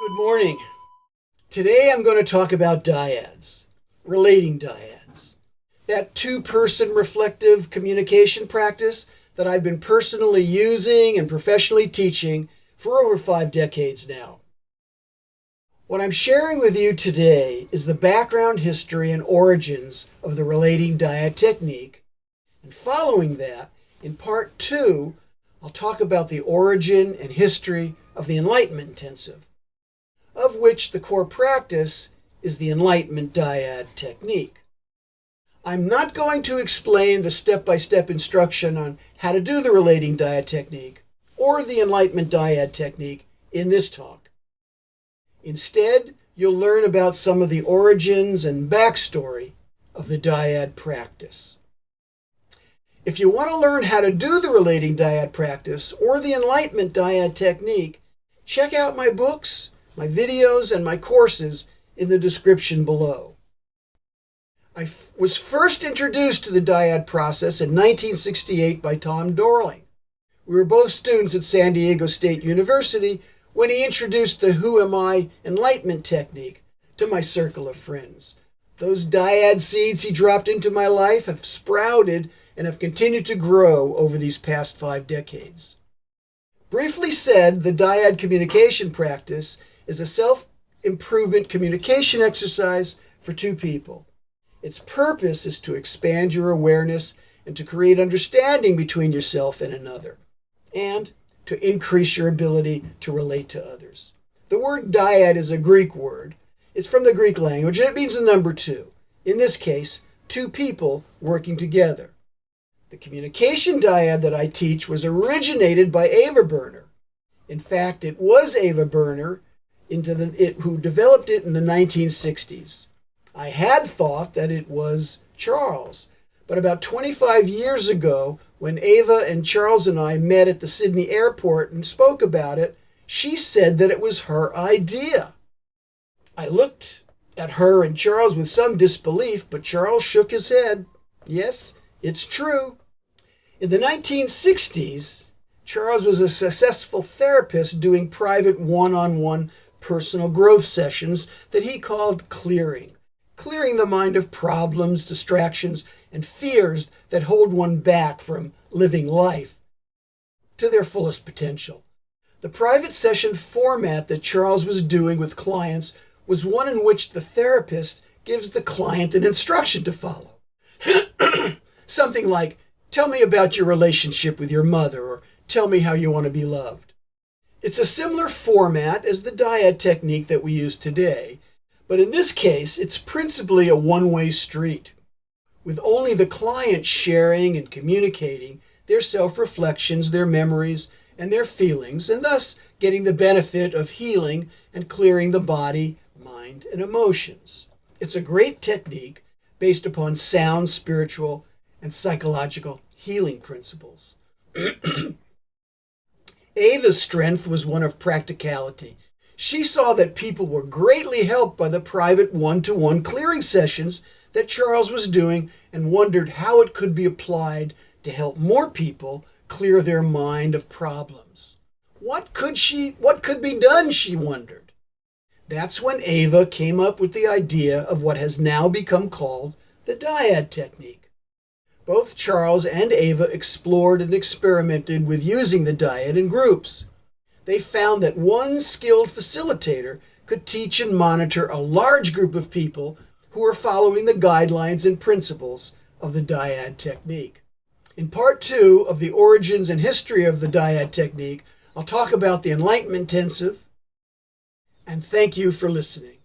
Good morning. Today I'm going to talk about dyads, relating dyads. That two-person reflective communication practice that I've been personally using and professionally teaching for over 5 decades now. What I'm sharing with you today is the background, history, and origins of the relating dyad technique. And following that, in part 2, I'll talk about the origin and history of the Enlightenment Intensive, of which the core practice is the Enlightenment Dyad technique. I'm not going to explain the step-by-step instruction on how to do the relating dyad technique or the Enlightenment Dyad technique in this talk. Instead, you'll learn about some of the origins and backstory of the dyad practice. If you want to learn how to do the relating dyad practice or the Enlightenment Dyad technique, check out my books, my videos, and my courses in the description below. I was first introduced to the dyad process in 1968 by Tom Dorling. We were both students at San Diego State University when he introduced the Who Am I Enlightenment technique to my circle of friends. Those dyad seeds he dropped into my life have sprouted and have continued to grow over these past 5 decades. Briefly said, the dyad communication practice is a self-improvement communication exercise for two people. Its purpose is to expand your awareness and to create understanding between yourself and another, and to increase your ability to relate to others. The word dyad is a Greek word. It's from the Greek language, and it means the number 2. In this case, two people working together. The communication dyad that I teach was originated by Ava Berner. In fact, it was Ava Berner who developed it in the 1960s. I had thought that it was Charles, but about 25 years ago, when Ava and Charles and I met at the Sydney airport and spoke about it, she said that it was her idea. I looked at her and Charles with some disbelief, but Charles shook his head. Yes, it's true. In the 1960s, Charles was a successful therapist doing private one-on-one personal growth sessions that he called clearing the mind of problems, distractions, and fears that hold one back from living life to their fullest potential. The private session format that Charles was doing with clients was one in which the therapist gives the client an instruction to follow. Something like, tell me about your relationship with your mother, or tell me how you want to be loved. It's a similar format as the dyad technique that we use today, but in this case, it's principally a one-way street, with only the client sharing and communicating their self-reflections, their memories, and their feelings, and thus getting the benefit of healing and clearing the body, mind, and emotions. It's a great technique based upon sound spiritual and psychological healing principles. Ava's strength was one of practicality. She saw that people were greatly helped by the private one-to-one clearing sessions that Charles was doing and wondered how it could be applied to help more people clear their mind of problems. What could be done, she wondered. That's when Ava came up with the idea of what has now become called the dyad technique. Both Charles and Ava explored and experimented with using the dyad in groups. They found that one skilled facilitator could teach and monitor a large group of people who were following the guidelines and principles of the dyad technique. In part 2 of the origins and history of the dyad technique, I'll talk about the Enlightenment Intensive, and thank you for listening.